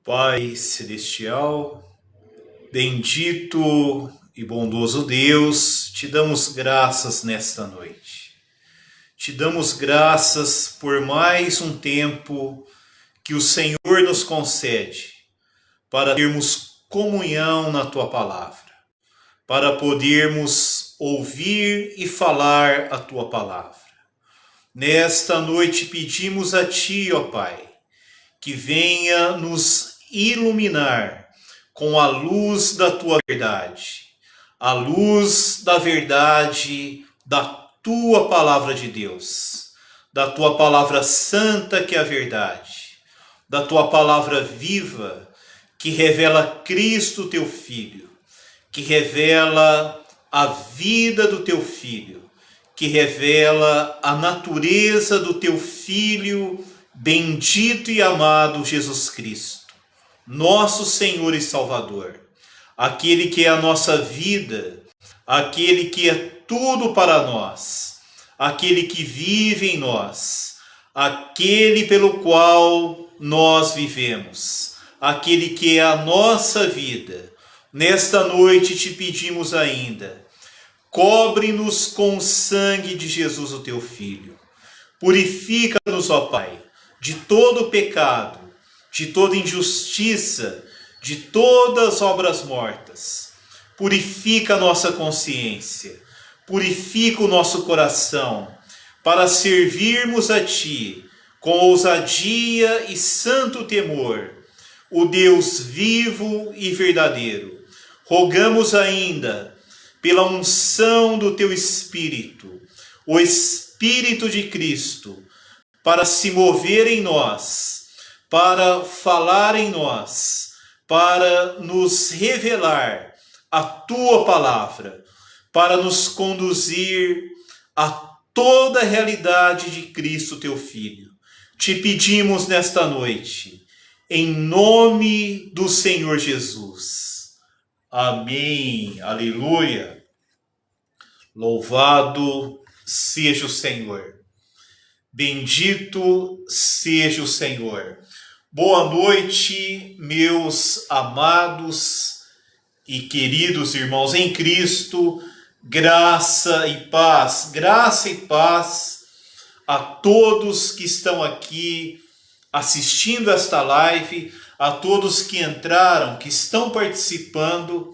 Pai Celestial, bendito e bondoso Deus, te damos graças nesta noite. Te damos graças por mais um tempo que o Senhor nos concede para termos comunhão na Tua Palavra, para podermos ouvir e falar a Tua Palavra. Nesta noite pedimos a Ti, ó Pai, que venha nos iluminar com a luz da Tua verdade, a luz da verdade da Tua Palavra de Deus, da Tua Palavra santa que é a verdade, da Tua Palavra viva que revela Cristo, Teu Filho, que revela a vida do Teu Filho, que revela a natureza do Teu Filho, bendito e amado Jesus Cristo, nosso Senhor e Salvador, aquele que é a nossa vida, aquele que é tudo para nós, aquele que vive em nós, aquele pelo qual nós vivemos, aquele que é a nossa vida. Nesta noite te pedimos ainda, cobre-nos com o sangue de Jesus, o Teu Filho. Purifica-nos, ó Pai, de todo pecado, de toda injustiça, de todas as obras mortas. Purifica a nossa consciência, purifica o nosso coração, para servirmos a Ti com ousadia e santo temor, o Deus vivo e verdadeiro. Rogamos ainda pela unção do Teu Espírito, o Espírito de Cristo, para se mover em nós, para falar em nós, para nos revelar a Tua Palavra, para nos conduzir a toda a realidade de Cristo, Teu Filho. Te pedimos nesta noite, em nome do Senhor Jesus. Amém. Aleluia. Louvado seja o Senhor. Bendito seja o Senhor. Boa noite, meus amados e queridos irmãos em Cristo. Graça e paz a todos que estão aqui assistindo esta live, a todos que entraram, que estão participando,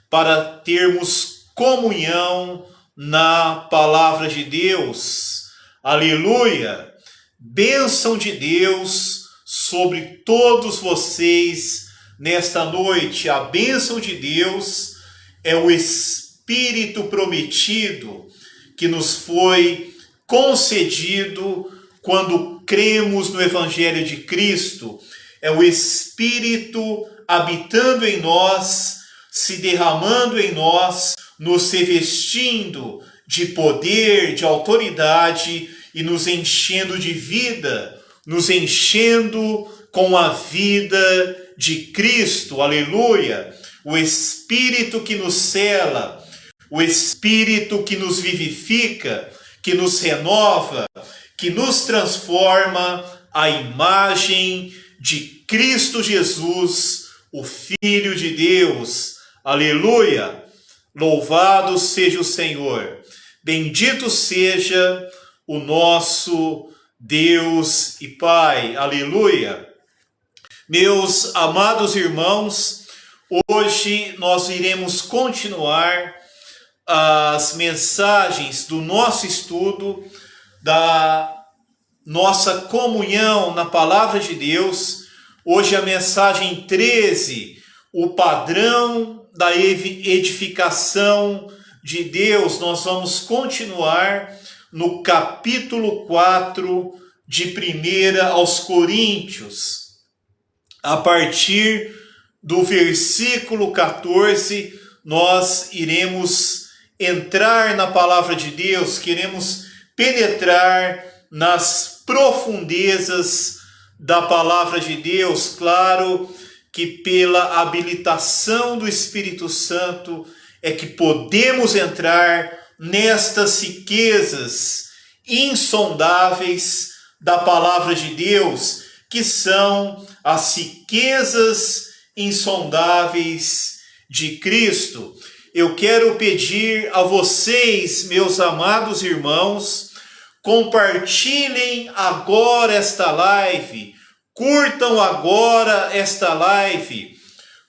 para termos comunhão na palavra de Deus. Aleluia! Bênção de Deus sobre todos vocês nesta noite. A bênção de Deus é o Espírito prometido que nos foi concedido quando cremos no Evangelho de Cristo. É o Espírito habitando em nós, se derramando em nós, nos revestindo de poder, de autoridade e nos enchendo de vida, nos enchendo com a vida de Cristo. Aleluia! O Espírito que nos cela, o Espírito que nos vivifica, que nos renova, que nos transforma à imagem de Cristo Jesus, o Filho de Deus. Aleluia! Louvado seja o Senhor. Bendito seja o nosso Deus e Pai. Aleluia! Meus amados irmãos, hoje nós iremos continuar as mensagens do nosso estudo, da nossa comunhão na Palavra de Deus. Hoje a mensagem 13, o padrão da edificação de Deus. Nós vamos continuar no capítulo 4 de 1 aos Coríntios. A partir do versículo 14, nós iremos entrar na Palavra de Deus, queremos penetrar nas profundezas da Palavra de Deus. Claro que pela habilitação do Espírito Santo é que podemos entrar nestas riquezas insondáveis da Palavra de Deus, que são as riquezas insondáveis de Cristo. Eu quero pedir a vocês, meus amados irmãos, compartilhem agora esta live, curtam agora esta live,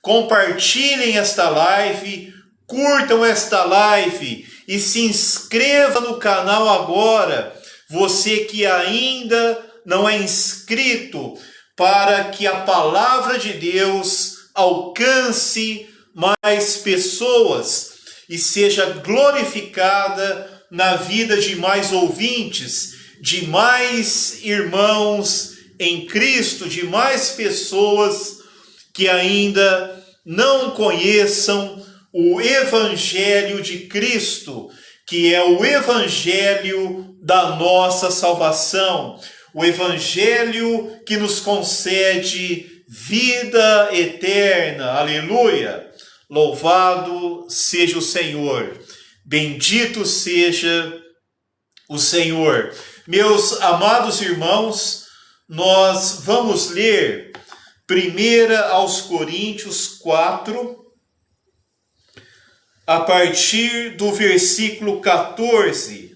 compartilhem esta live, curtam esta live e se inscreva no canal agora, você que ainda não é inscrito, para que a palavra de Deus alcance mais pessoas e seja glorificada na vida de mais ouvintes, de mais irmãos em Cristo, de mais pessoas que ainda não conheçam o Evangelho de Cristo, que é o Evangelho da nossa salvação, o Evangelho que nos concede vida eterna. Aleluia! Louvado seja o Senhor, bendito seja o Senhor. Meus amados irmãos, nós vamos ler 1 aos Coríntios 4, a partir do versículo 14.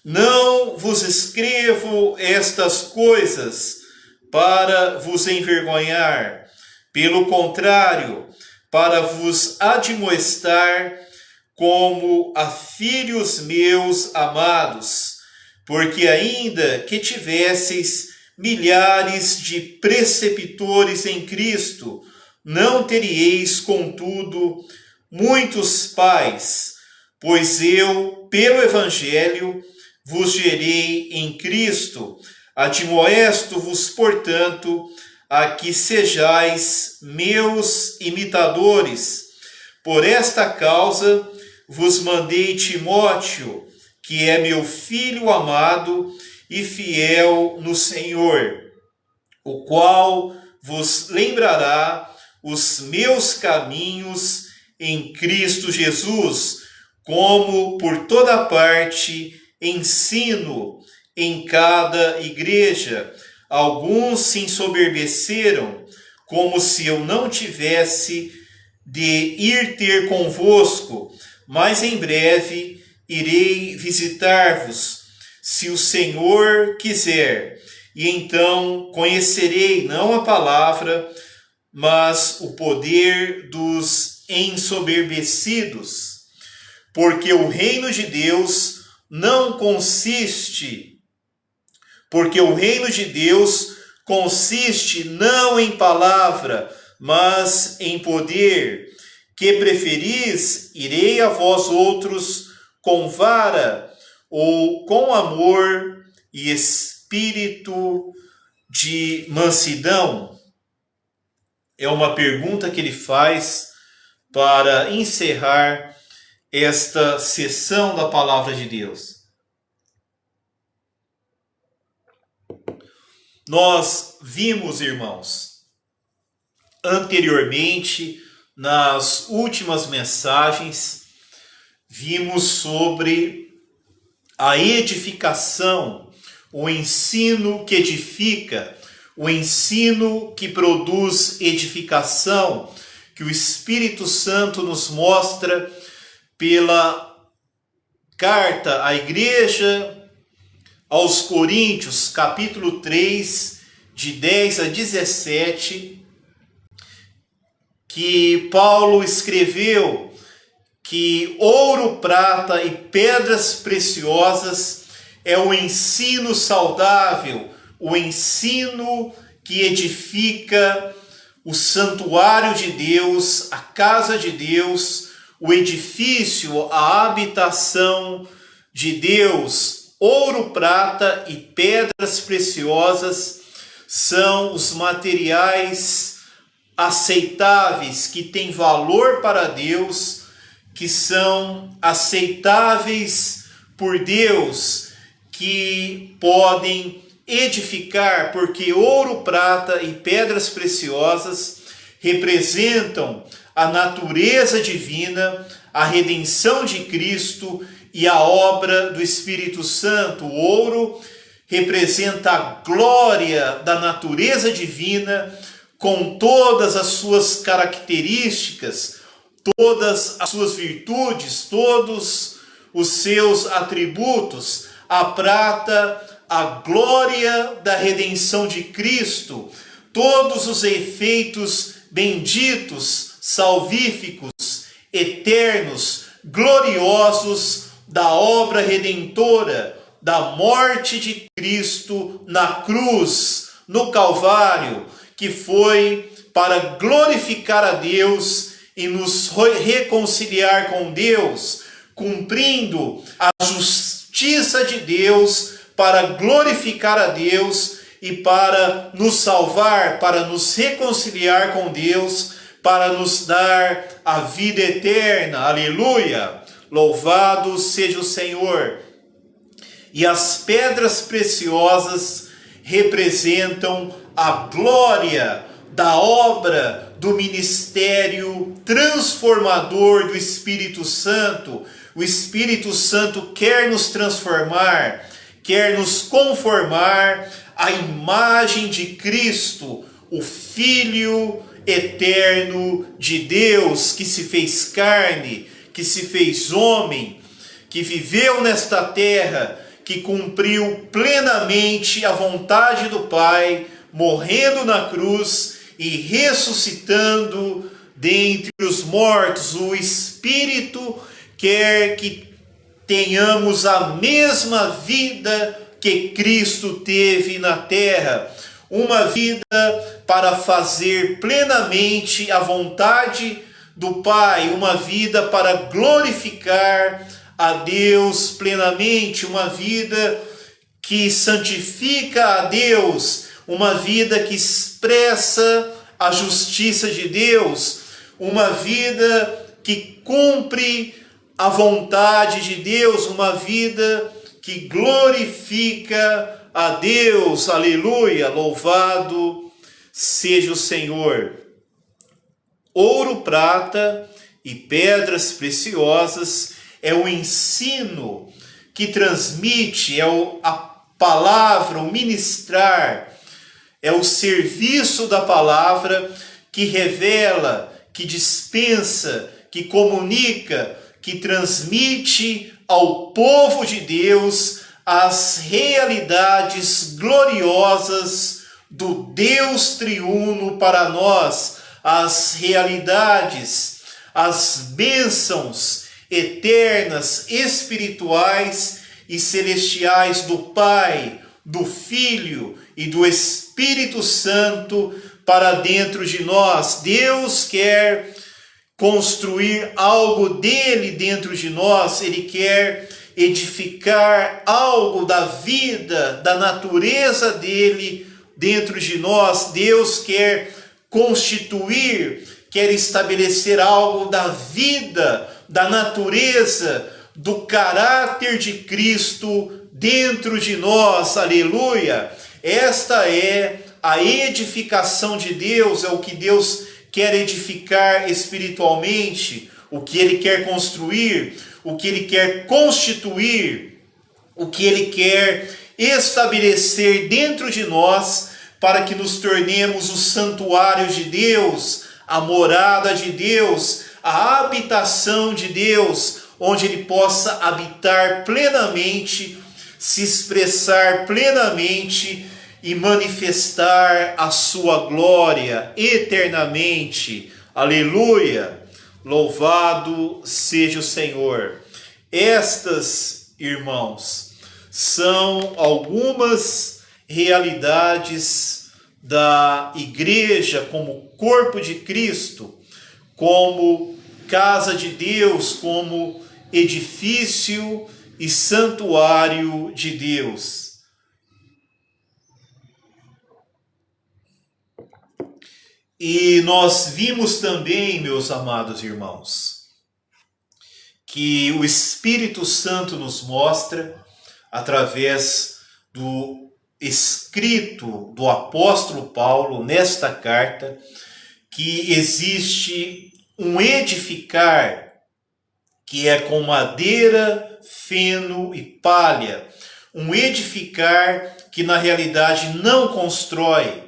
Não vos escrevo estas coisas para vos envergonhar, pelo contrário, para vos admoestar como a filhos meus amados, porque ainda que tivesseis milhares de preceptores em Cristo, não teríeis, contudo, muitos pais, pois eu, pelo Evangelho, vos gerei em Cristo. Admoesto-vos, portanto, a que sejais meus imitadores. Por esta causa vos mandei Timóteo, que é meu filho amado e fiel no Senhor, o qual vos lembrará os meus caminhos em Cristo Jesus, como por toda parte ensino em cada igreja. Alguns se ensoberbeceram, como se eu não tivesse de ir ter convosco, mas em breve irei visitar-vos, se o Senhor quiser, e então conhecerei não a palavra, mas o poder dos ensoberbecidos, porque o reino de Deus não consiste não em palavra, mas em poder. Que preferis? Irei a vós outros com vara ou com amor e espírito de mansidão? É uma pergunta que ele faz para encerrar esta sessão da palavra de Deus. Nós vimos, irmãos, anteriormente, nas últimas mensagens, vimos sobre a edificação, o ensino que edifica, o ensino que produz edificação, que o Espírito Santo nos mostra pela carta à igreja aos Coríntios, capítulo 3, de 10 a 17, que Paulo escreveu que ouro, prata e pedras preciosas é o ensino saudável, o ensino que edifica o santuário de Deus, a casa de Deus, o edifício, a habitação de Deus. Ouro, prata e pedras preciosas são os materiais aceitáveis, que têm valor para Deus, que são aceitáveis por Deus, que podem edificar, porque ouro, prata e pedras preciosas representam a natureza divina, a redenção de Cristo e a obra do Espírito Santo. O ouro representa a glória da natureza divina, com todas as suas características, todas as suas virtudes, todos os seus atributos. A prata, a glória da redenção de Cristo, todos os efeitos benditos, salvíficos, eternos, gloriosos da obra redentora, da morte de Cristo na cruz, no Calvário, que foi para glorificar a Deus e nos reconciliar com Deus, cumprindo a justiça de Deus para glorificar a Deus e para nos salvar, para nos reconciliar com Deus, para nos dar a vida eterna. Aleluia! Louvado seja o Senhor! E as pedras preciosas representam a glória da obra do ministério transformador do Espírito Santo. O Espírito Santo quer nos transformar, quer nos conformar à imagem de Cristo, o Filho eterno de Deus, que se fez carne, que se fez homem, que viveu nesta terra, que cumpriu plenamente a vontade do Pai, morrendo na cruz e ressuscitando dentre os mortos. O Espírito quer que tenhamos a mesma vida que Cristo teve na terra, uma vida para fazer plenamente a vontade do Pai, uma vida para glorificar a Deus plenamente, uma vida que santifica a Deus, uma vida que expressa a justiça de Deus, uma vida que cumpre a vontade de Deus, uma vida que glorifica a Deus. Aleluia! Louvado seja o Senhor. Ouro, prata e pedras preciosas é o ensino que transmite, a palavra, o ministrar, é o serviço da palavra que revela, que dispensa, que comunica, que transmite ao povo de Deus as realidades gloriosas do Deus triuno para nós, as realidades, as bênçãos eternas, espirituais e celestiais do Pai, do Filho e do Espírito Santo para dentro de nós. Deus quer construir algo dele dentro de nós, ele quer edificar algo da vida, da natureza dele dentro de nós. Deus quer constituir, quer estabelecer algo da vida, da natureza, do caráter de Cristo dentro de nós. Aleluia! Esta é a edificação de Deus, é o que Deus quer edificar espiritualmente, o que Ele quer construir, o que Ele quer constituir, o que Ele quer estabelecer dentro de nós, para que nos tornemos o santuário de Deus, a morada de Deus, a habitação de Deus, onde Ele possa habitar plenamente, se expressar plenamente e manifestar a sua glória eternamente. Aleluia! Louvado seja o Senhor. Estas, irmãos, são algumas realidades da igreja como corpo de Cristo, como casa de Deus, como edifício e santuário de Deus. E nós vimos também, meus amados irmãos, que o Espírito Santo nos mostra, através do escrito do apóstolo Paulo nesta carta, que existe um edificar que é com madeira, feno e palha, um edificar que na realidade não constrói,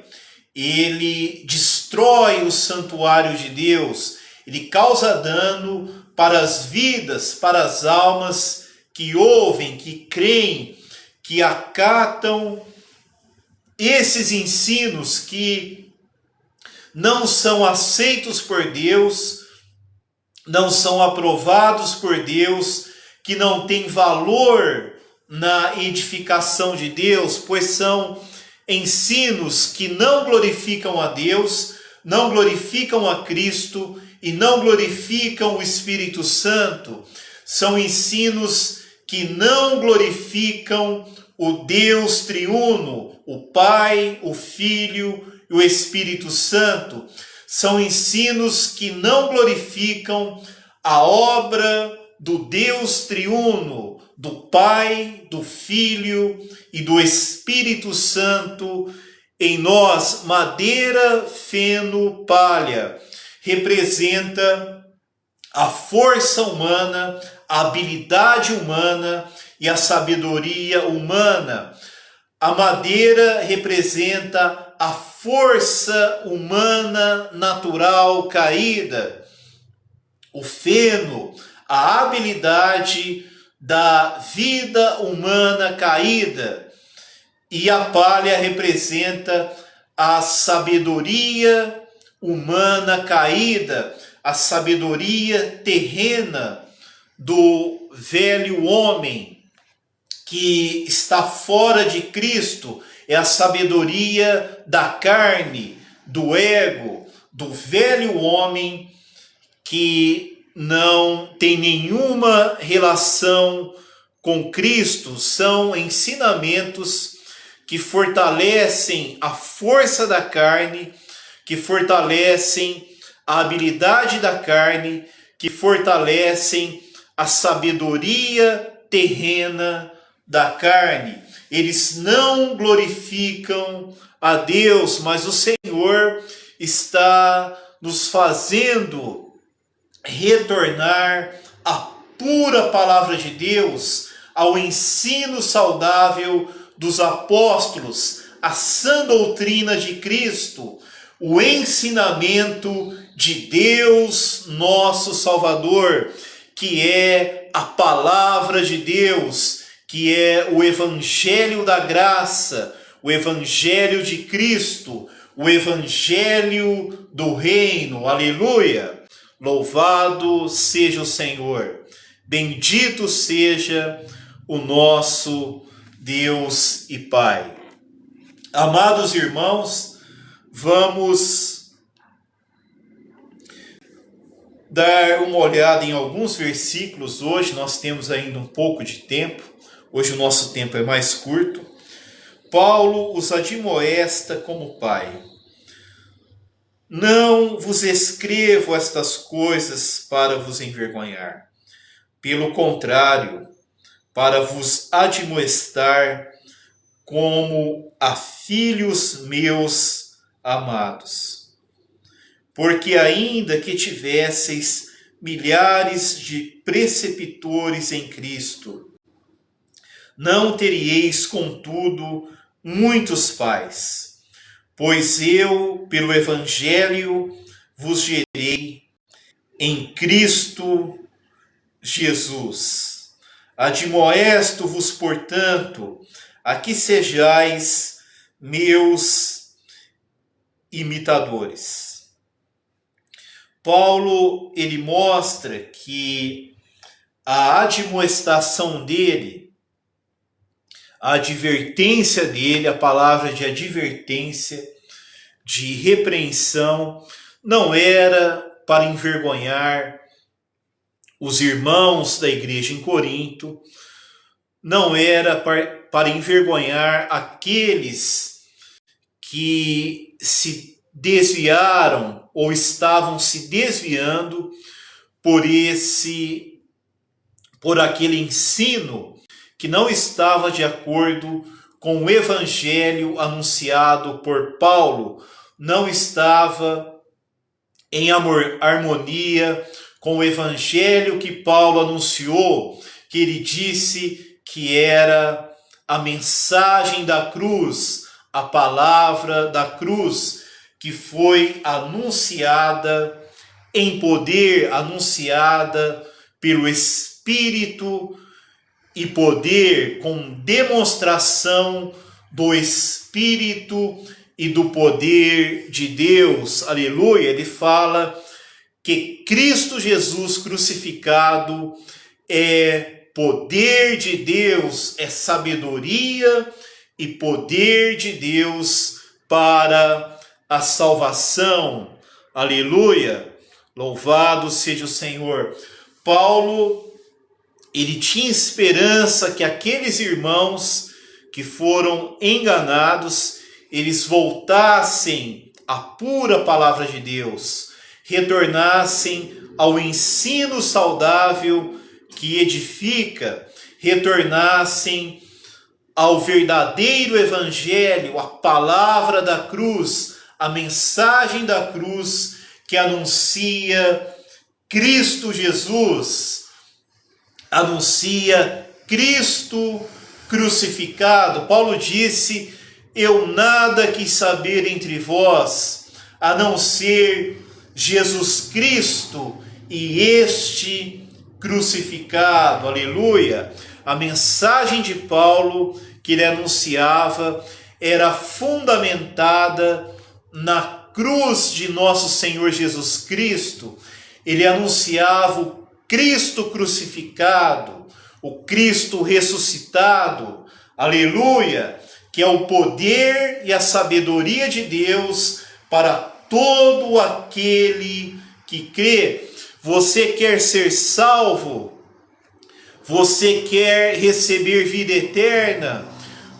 ele destrói o santuário de Deus, ele causa dano para as vidas, para as almas que ouvem, que creem, que acatam esses ensinos que não são aceitos por Deus, não são aprovados por Deus, que não têm valor na edificação de Deus, pois são ensinos que não glorificam a Deus, não glorificam a Cristo e não glorificam o Espírito Santo. São ensinos que não glorificam o Deus triuno, o Pai, o Filho e o Espírito Santo. São ensinos que não glorificam a obra do Deus triuno, do Pai, do Filho e do Espírito Santo em nós. Madeira, feno, palha representa a força humana, a habilidade humana e a sabedoria humana. A madeira representa a força humana natural caída. O feno, a habilidade da vida humana caída. E a palha representa a sabedoria humana caída, a sabedoria terrena do velho homem que está fora de Cristo. É a sabedoria da carne, do ego, do velho homem que não tem nenhuma relação com Cristo. São ensinamentos que fortalecem a força da carne, que fortalecem a habilidade da carne, que fortalecem a sabedoria terrena da carne. Eles não glorificam a Deus, mas o Senhor está nos fazendo retornar à pura palavra de Deus, ao ensino saudável dos apóstolos, a sã doutrina de Cristo, o ensinamento de Deus nosso Salvador, que é a palavra de Deus, que é o Evangelho da graça, o Evangelho de Cristo, o Evangelho do reino. Aleluia! Louvado seja o Senhor, bendito seja o nosso Deus e Pai. Amados irmãos, vamos dar uma olhada em alguns versículos. Hoje nós temos ainda um pouco de tempo, hoje o nosso tempo é mais curto. Paulo os admoesta como pai. Não vos escrevo estas coisas para vos envergonhar. Pelo contrário, para vos admoestar como a filhos meus amados. Porque ainda que tivesseis milhares de preceptores em Cristo, não teríeis, contudo, muitos pais. Pois eu, pelo Evangelho, vos gerei em Cristo Jesus. Admoesto-vos, portanto, a que sejais meus imitadores. Paulo, ele mostra que a admoestação dele, a advertência dele, a palavra de advertência, de repreensão, não era para envergonhar os irmãos da igreja em Corinto, não era para envergonhar aqueles que se desviaram ou estavam se desviando por aquele ensino que não estava de acordo com o evangelho anunciado por Paulo, não estava em harmonia com o evangelho que Paulo anunciou, que ele disse que era a mensagem da cruz, a palavra da cruz, que foi anunciada em poder, anunciada pelo Espírito e poder, com demonstração do Espírito e do poder de Deus. Aleluia! Ele fala que Cristo Jesus crucificado é poder de Deus, é sabedoria e poder de Deus para a salvação. Aleluia! Louvado seja o Senhor. Paulo, ele tinha esperança que aqueles irmãos que foram enganados, eles voltassem à pura palavra de Deus, retornassem ao ensino saudável que edifica, retornassem ao verdadeiro evangelho, a palavra da cruz, a mensagem da cruz que anuncia Cristo Jesus, anuncia Cristo crucificado. Paulo disse: eu nada quis saber entre vós, a não ser Jesus Cristo e este crucificado. Aleluia! A mensagem de Paulo que ele anunciava era fundamentada na cruz de nosso Senhor Jesus Cristo. Ele anunciava o Cristo crucificado, o Cristo ressuscitado, aleluia, que é o poder e a sabedoria de Deus para todo aquele que crê. Você quer ser salvo? Você quer receber vida eterna?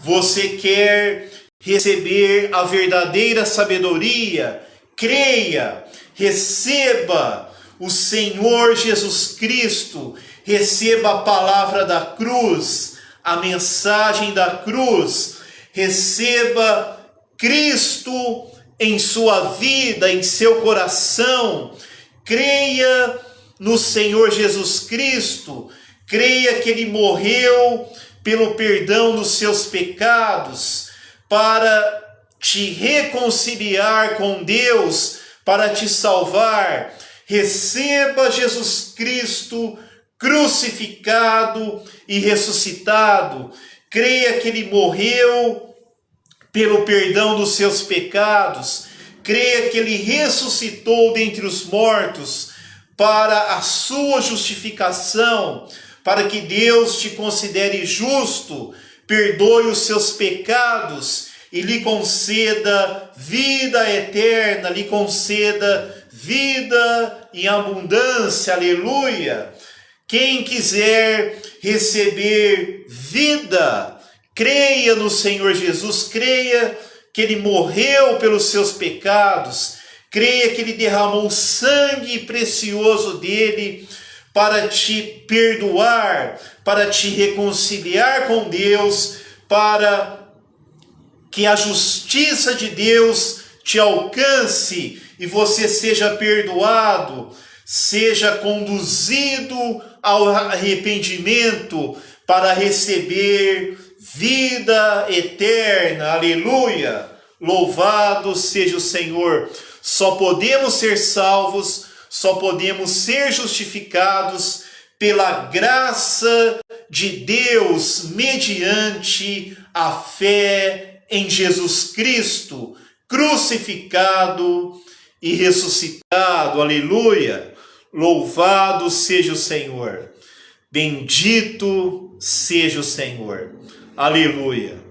Você quer receber a verdadeira sabedoria? Creia, receba o Senhor Jesus Cristo, receba a palavra da cruz, a mensagem da cruz, receba Cristo em sua vida, em seu coração. Creia no Senhor Jesus Cristo, creia que Ele morreu pelo perdão dos seus pecados, para te reconciliar com Deus, para te salvar. Receba Jesus Cristo crucificado e ressuscitado. Creia que Ele morreu pelo perdão dos seus pecados. Creia que Ele ressuscitou dentre os mortos para a sua justificação, para que Deus te considere justo, perdoe os seus pecados e lhe conceda vida eterna, lhe conceda vida em abundância. Aleluia! Quem quiser receber vida, creia no Senhor Jesus, creia que Ele morreu pelos seus pecados, creia que Ele derramou o sangue precioso dele para te perdoar, para te reconciliar com Deus, para que a justiça de Deus te alcance e você seja perdoado, seja conduzido ao arrependimento para receber vida eterna. Aleluia! Louvado seja o Senhor. Só podemos ser salvos, só podemos ser justificados pela graça de Deus, mediante a fé em Jesus Cristo, crucificado e ressuscitado. Aleluia! Louvado seja o Senhor. Bendito seja o Senhor. Aleluia!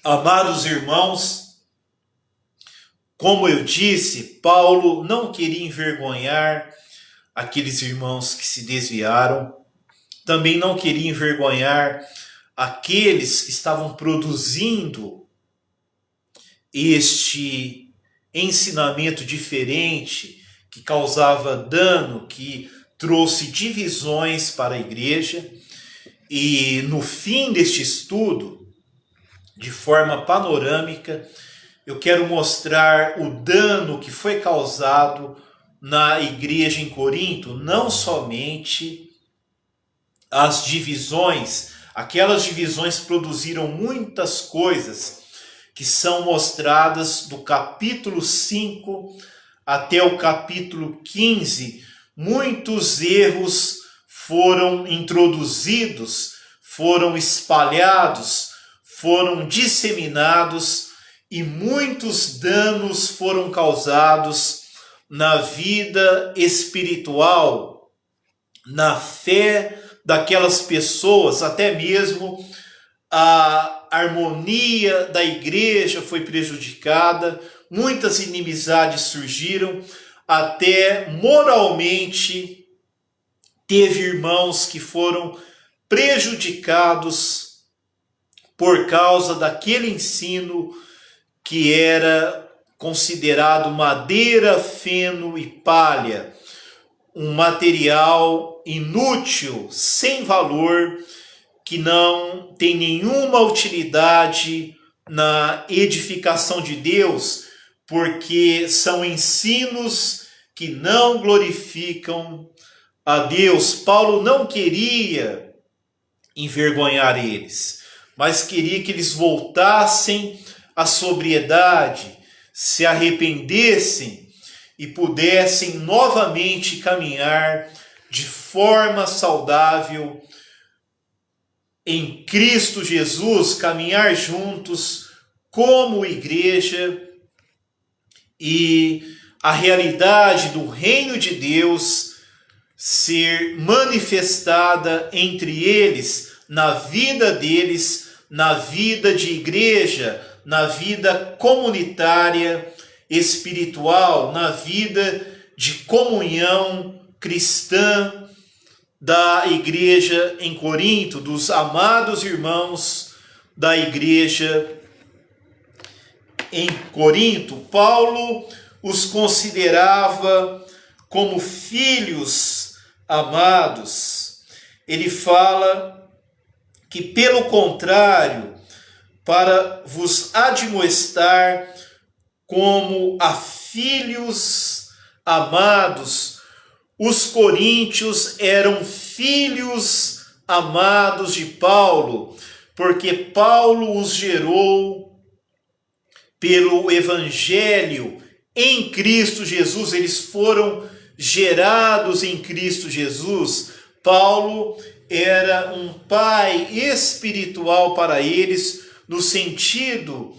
Amados irmãos, como eu disse, Paulo não queria envergonhar aqueles irmãos que se desviaram, também não queria envergonhar aqueles que estavam produzindo este ensinamento diferente, que causava dano, que trouxe divisões para a igreja. E no fim deste estudo, de forma panorâmica, eu quero mostrar o dano que foi causado na igreja em Corinto, não somente as divisões, aquelas divisões produziram muitas coisas que são mostradas do capítulo 5 até o capítulo 15, muitos erros foram introduzidos, foram espalhados, foram disseminados e muitos danos foram causados na vida espiritual, na fé daquelas pessoas, até mesmo a harmonia da igreja foi prejudicada, muitas inimizades surgiram, até moralmente teve irmãos que foram prejudicados por causa daquele ensino que era considerado madeira, feno e palha, um material inútil, sem valor, que não tem nenhuma utilidade na edificação de Deus, porque são ensinos que não glorificam a Deus. Paulo não queria envergonhar eles, mas queria que eles voltassem à sobriedade, se arrependessem e pudessem novamente caminhar de forma saudável em Cristo Jesus, caminhar juntos como igreja, e a realidade do reino de Deus ser manifestada entre eles, na vida deles, na vida de igreja, na vida comunitária, espiritual, na vida de comunhão cristã da igreja em Corinto, dos amados irmãos da igreja em Corinto. Paulo os considerava como filhos amados. Ele fala que, pelo contrário, para vos admoestar como a filhos amados, os coríntios eram filhos amados de Paulo, porque Paulo os gerou pelo evangelho em Cristo Jesus. Eles foram gerados em Cristo Jesus. Paulo era um pai espiritual para eles, no sentido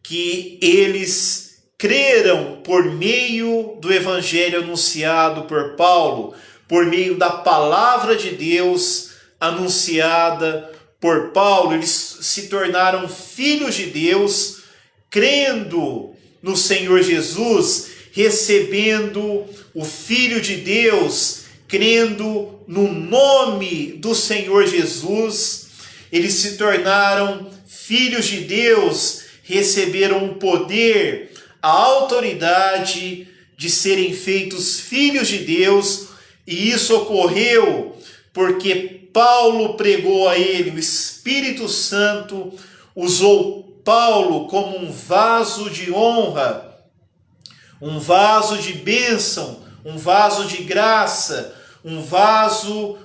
que eles creram por meio do evangelho anunciado por Paulo, por meio da palavra de Deus anunciada por Paulo. Eles se tornaram filhos de Deus, crendo no Senhor Jesus, recebendo o Filho de Deus, crendo no nome do Senhor Jesus. Eles se tornaram filhos de Deus, receberam o poder, a autoridade de serem feitos filhos de Deus, e isso ocorreu porque Paulo pregou a ele. O Espírito Santo usou Paulo como um vaso de honra, um vaso de bênção, um vaso de graça, um vaso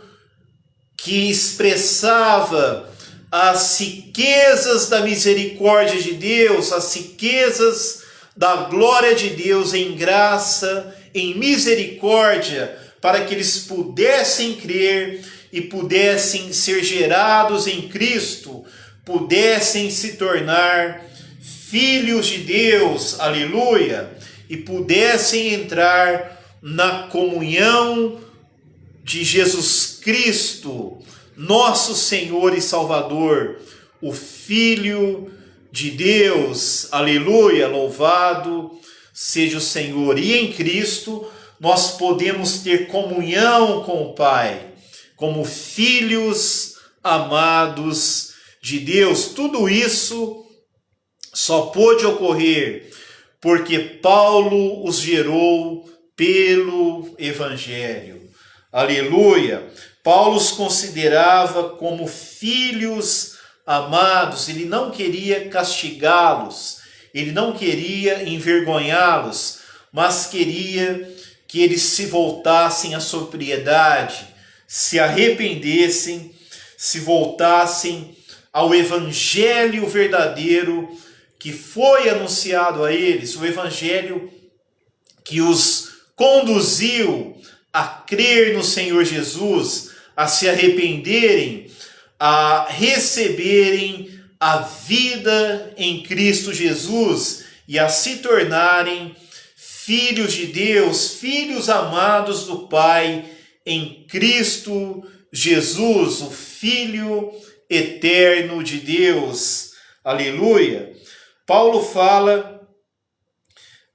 que expressava as riquezas da misericórdia de Deus, as riquezas da glória de Deus em graça, em misericórdia, para que eles pudessem crer e pudessem ser gerados em Cristo, pudessem se tornar filhos de Deus, aleluia, e pudessem entrar na comunhão de Jesus Cristo, nosso Senhor e Salvador, o Filho de Deus, aleluia, louvado seja o Senhor. E em Cristo nós podemos ter comunhão com o Pai, como filhos amados de Deus. Tudo isso só pôde ocorrer porque Paulo os gerou pelo Evangelho. Aleluia! Paulo os considerava como filhos amados. Ele não queria castigá-los, ele não queria envergonhá-los, mas queria que eles se voltassem à sobriedade, se arrependessem, se voltassem ao evangelho verdadeiro que foi anunciado a eles, o evangelho que os conduziu a crer no Senhor Jesus, a se arrependerem, a receberem a vida em Cristo Jesus e a se tornarem filhos de Deus, filhos amados do Pai em Cristo Jesus, o Filho eterno de Deus. Aleluia! Paulo fala: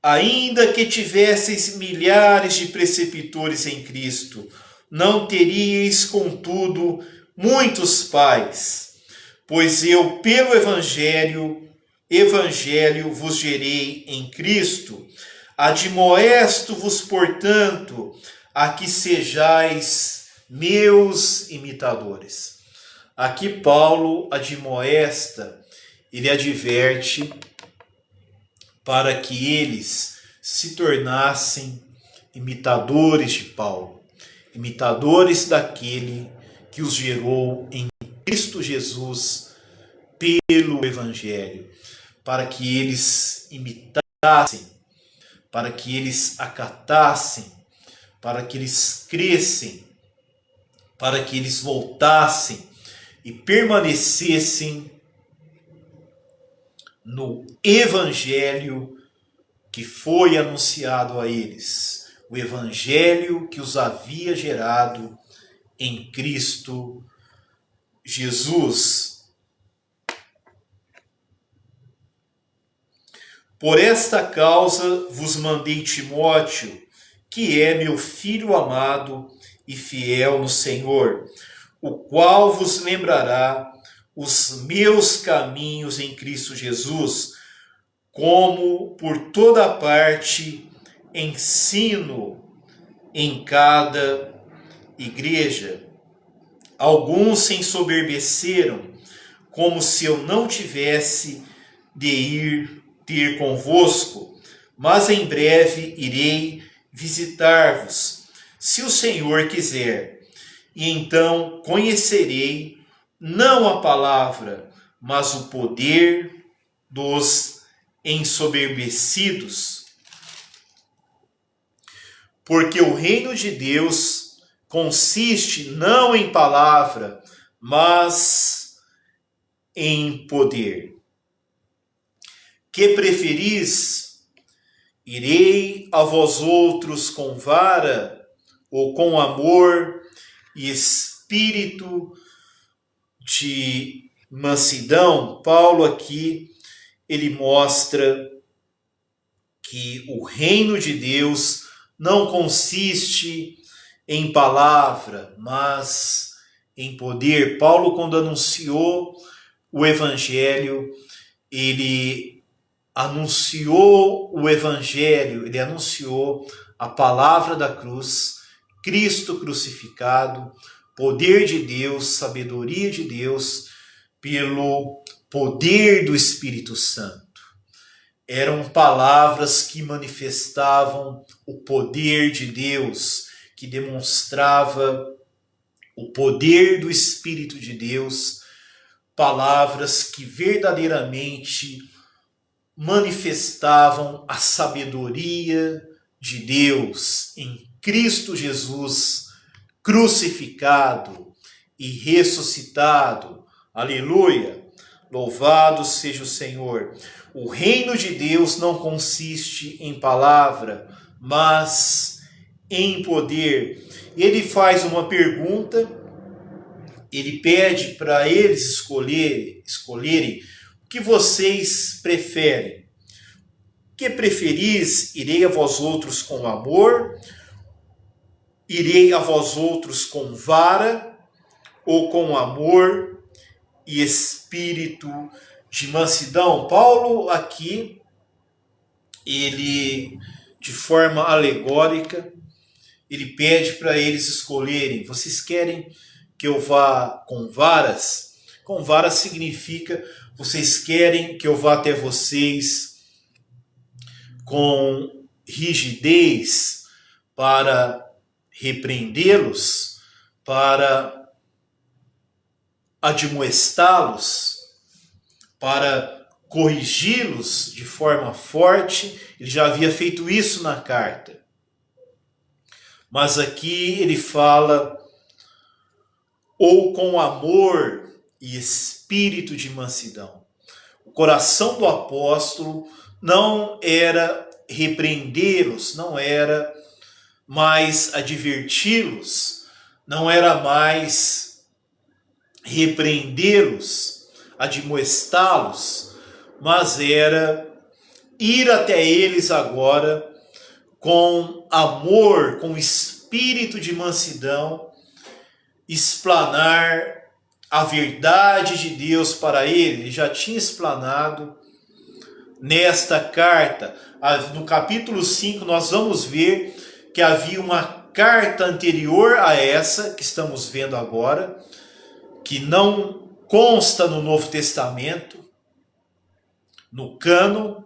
ainda que tivesseis milhares de preceptores em Cristo, não teríeis, contudo, muitos pais, pois eu, pelo Evangelho vos gerei em Cristo. Admoesto-vos, portanto, a que sejais meus imitadores. Aqui Paulo admoesta, ele adverte para que eles se tornassem imitadores de Paulo, imitadores daquele que os gerou em Cristo Jesus pelo Evangelho, para que eles imitassem, para que eles acatassem, para que eles crescem, para que eles voltassem e permanecessem no Evangelho que foi anunciado a eles, o Evangelho que os havia gerado em Cristo Jesus. Por esta causa vos mandei Timóteo, que é meu filho amado e fiel no Senhor, o qual vos lembrará os meus caminhos em Cristo Jesus, como por toda parte ensino em cada igreja. Alguns se ensoberbeceram, como se eu não tivesse de ir ter convosco, mas em breve irei visitar-vos, se o Senhor quiser, e então conhecerei não a palavra, mas o poder dos ensoberbecidos. Porque o reino de Deus consiste não em palavra, mas em poder. Que preferis? Irei a vós outros com vara ou com amor e espírito de mansidão? Paulo aqui, ele mostra que o reino de Deus não consiste em palavra, mas em poder. Paulo, quando anunciou o Evangelho, ele anunciou o Evangelho, ele anunciou a palavra da cruz, Cristo crucificado, poder de Deus, sabedoria de Deus, pelo poder do Espírito Santo. Eram palavras que manifestavam o poder de Deus, que demonstrava o poder do Espírito de Deus, palavras que verdadeiramente manifestavam a sabedoria de Deus em Cristo Jesus, crucificado e ressuscitado. Aleluia! Louvado seja o Senhor. O reino de Deus não consiste em palavra, mas em poder. Ele faz uma pergunta, ele pede para eles escolherem o que vocês preferem. Que preferis? Irei a vós outros com amor? Irei a vós outros com vara? Ou com amor e espírito de mansidão? Paulo aqui, ele, de forma alegórica, ele pede para eles escolherem. Vocês querem que eu vá com varas? Com varas significa, vocês querem que eu vá até vocês com rigidez, para repreendê-los, para admoestá-los, para corrigi-los de forma forte. Ele já havia feito isso na carta. Mas aqui ele fala, ou com amor e espírito de mansidão. O coração do apóstolo não era repreendê-los, não era mais adverti-los, não era mais repreendê-los, admoestá-los, mas era ir até eles agora com amor, com espírito de mansidão, explanar a verdade de Deus para ele. Ele já tinha explanado nesta carta. No capítulo 5 nós vamos ver que havia uma carta anterior a essa que estamos vendo agora, que não consta no Novo Testamento, no cânon,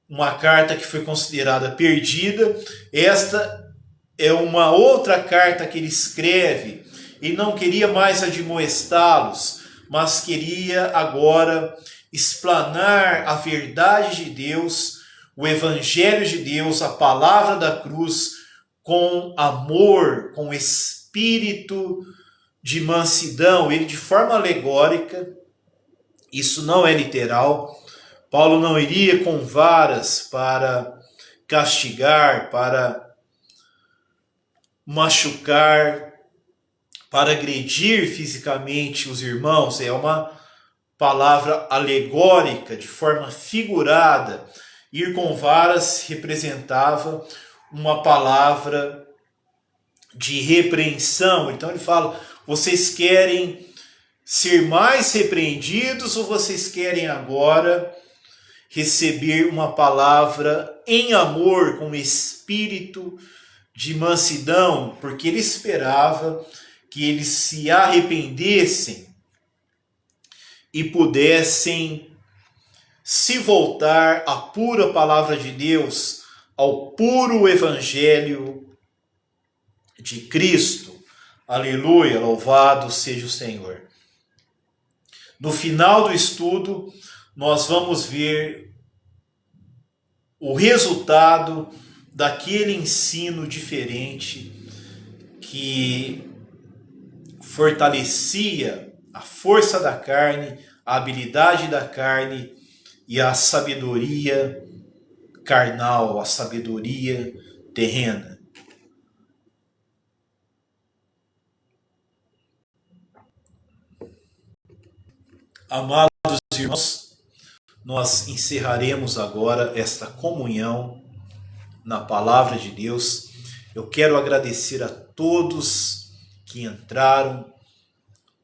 uma carta que foi considerada perdida. Esta é uma outra carta que ele escreve, e não queria mais admoestá-los, mas queria agora explanar a verdade de Deus, o Evangelho de Deus, a palavra da cruz, com amor, com espírito de mansidão. Ele, de forma alegórica, isso não é literal, Paulo não iria com varas para castigar, para machucar, para agredir fisicamente os irmãos. É uma palavra alegórica, de forma figurada. Ir com varas representava uma palavra de repreensão. Então ele fala, vocês querem ser mais repreendidos ou vocês querem agora receber uma palavra em amor, com espírito de mansidão? Porque ele esperava que eles se arrependessem e pudessem se voltar à pura palavra de Deus, ao puro evangelho de Cristo. Aleluia, louvado seja o Senhor. No final do estudo, nós vamos ver o resultado daquele ensino diferente que fortalecia a força da carne, a habilidade da carne e a sabedoria carnal, a sabedoria terrena. Amados irmãos, nós encerraremos agora esta comunhão na palavra de Deus. Eu quero agradecer a todos que entraram,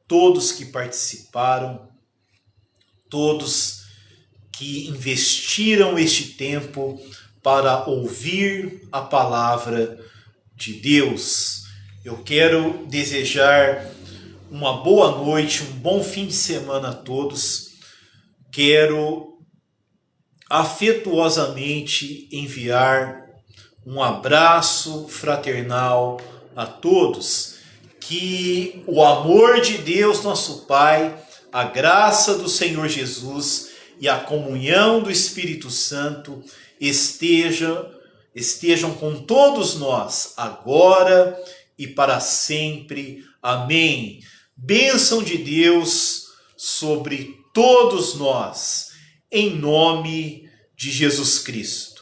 todos que participaram, todos que investiram este tempo para ouvir a palavra de Deus. Eu quero desejar uma boa noite, um bom fim de semana a todos. Quero afetuosamente enviar um abraço fraternal a todos. Que o amor de Deus, nosso Pai, a graça do Senhor Jesus e a comunhão do Espírito Santo estejam com todos nós, agora e para sempre. Amém. Bênção de Deus sobre todos nós, em nome de Jesus Cristo.